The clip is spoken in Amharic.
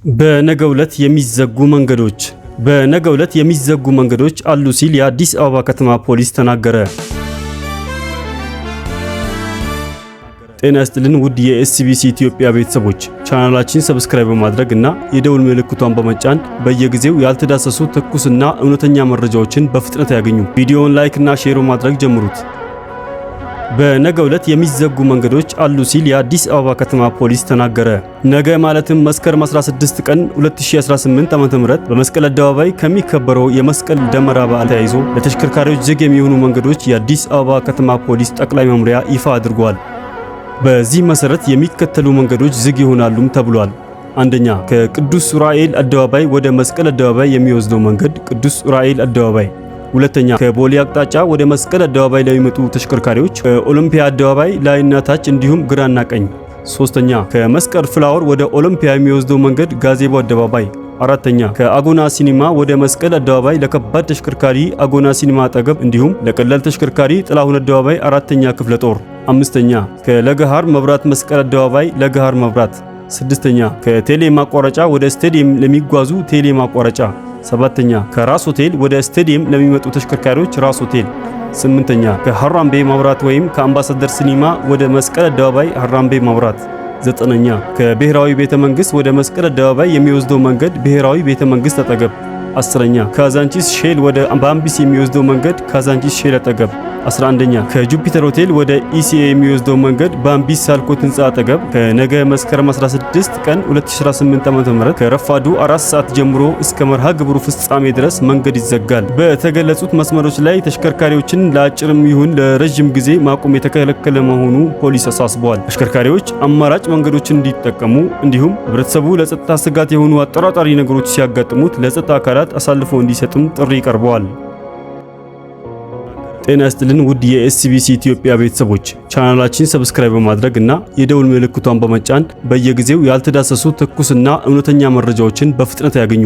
በነገው ዕለት የሚዘጉ መንገዶች አሉ ሲል የአዲስ አበባ ከተማ ፖሊስ ተናገረ። ጤና ይስጥልን ውድ የኤስቢሲ ኢትዮጵያ ቤተሰቦች፣ ቻናላችን ሰብስክራይብ በማድረግ እና የደውል ምልክቷን በመጫን በየጊዜው ያልተዳሰሱ ትኩስና እውነተኛ መረጃዎችን በፍጥነት ያገኙ። ቪዲዮውን ላይክ እና ሼር በማድረግ ጀምሩት። በነገው ዕለት የሚዘጉ መንገዶች አሉ ሲል የአዲስ አበባ ከተማ ፖሊስ ተናገረ። ነገ ማለትም መስከረም 16 ቀን 2018 ዓ.ም በመስቀል አደባባይ ከሚከበረው የመስቀል ደመራ በዓል ተያይዞ ለተሽከርካሪዎች ዝግ የሚሆኑ መንገዶች የአዲስ አበባ ከተማ ፖሊስ ጠቅላይ መምሪያ ይፋ አድርጓል። በዚህ መሰረት የሚከተሉ መንገዶች ዝግ ይሆናሉም ተብሏል። አንደኛ፣ ከቅዱስ ዑራኤል አደባባይ ወደ መስቀል አደባባይ የሚወስደው መንገድ ቅዱስ ዑራኤል አደባባይ። ሁለተኛ፣ ከቦሌ አቅጣጫ ወደ መስቀል አደባባይ ለሚመጡ ተሽከርካሪዎች ከኦሎምፒያ አደባባይ ላይና ታች እንዲሁም ግራና ቀኝ። ሶስተኛ፣ ከመስቀል ፍላወር ወደ ኦሎምፒያ የሚወስደው መንገድ ጋዜቦ አደባባይ። አራተኛ፣ ከአጎና ሲኒማ ወደ መስቀል አደባባይ ለከባድ ተሽከርካሪ አጎና ሲኒማ አጠገብ እንዲሁም ለቀላል ተሽከርካሪ ጥላሁን አደባባይ አራተኛ ክፍለ ጦር። አምስተኛ፣ ከለገሃር መብራት መስቀል አደባባይ ለገሃር መብራት። ስድስተኛ፣ ከቴሌ ማቋረጫ ወደ ስቴዲየም ለሚጓዙ ቴሌ ማቋረጫ። ሰባተኛ፣ ከራስ ሆቴል ወደ ስቴዲየም ለሚመጡ ተሽከርካሪዎች ራስ ሆቴል። ስምንተኛ፣ ከሐራምቤ መብራት ወይም ከአምባሳደር ሲኒማ ወደ መስቀል አደባባይ ሐራምቤ መብራት። ዘጠነኛ፣ ከብሔራዊ ቤተ መንግስት ወደ መስቀል አደባባይ የሚወስደው መንገድ ብሔራዊ ቤተ መንግስት አጠገብ። አስረኛ፣ ካዛንቺስ ሼል ወደ ባምቢስ የሚወስደው መንገድ ካዛንቺስ ሼል አጠገብ። 11ኛ፣ ከጁፒተር ሆቴል ወደ ኢሲኤ የሚወስደው መንገድ ባምቢስ ሳልኮት ህንፃ አጠገብ ከነገ መስከረም 16 ቀን 2018 ዓ.ም ከረፋዱ 4 ሰዓት ጀምሮ እስከ መርሃ ግብሩ ፍጻሜ ድረስ መንገድ ይዘጋል። በተገለጹት መስመሮች ላይ ተሽከርካሪዎችን ለአጭርም ይሁን ለረጅም ጊዜ ማቆም የተከለከለ መሆኑ ፖሊስ አሳስበዋል። ተሽከርካሪዎች አማራጭ መንገዶችን እንዲጠቀሙ እንዲሁም ህብረተሰቡ ለጸጥታ ስጋት የሆኑ አጠራጣሪ ነገሮች ሲያጋጥሙት ለጸጥታ አካላት አሳልፎ እንዲሰጥም ጥሪ ቀርበዋል። ጤና ይስጥልን ውድ የኤስቢሲ ኢትዮጵያ ቤተሰቦች፣ ቻናላችን ሰብስክራይብ በማድረግ እና የደውል ምልክቷን በመጫን በየጊዜው ያልተዳሰሱ ትኩስና እውነተኛ መረጃዎችን በፍጥነት ያገኙ።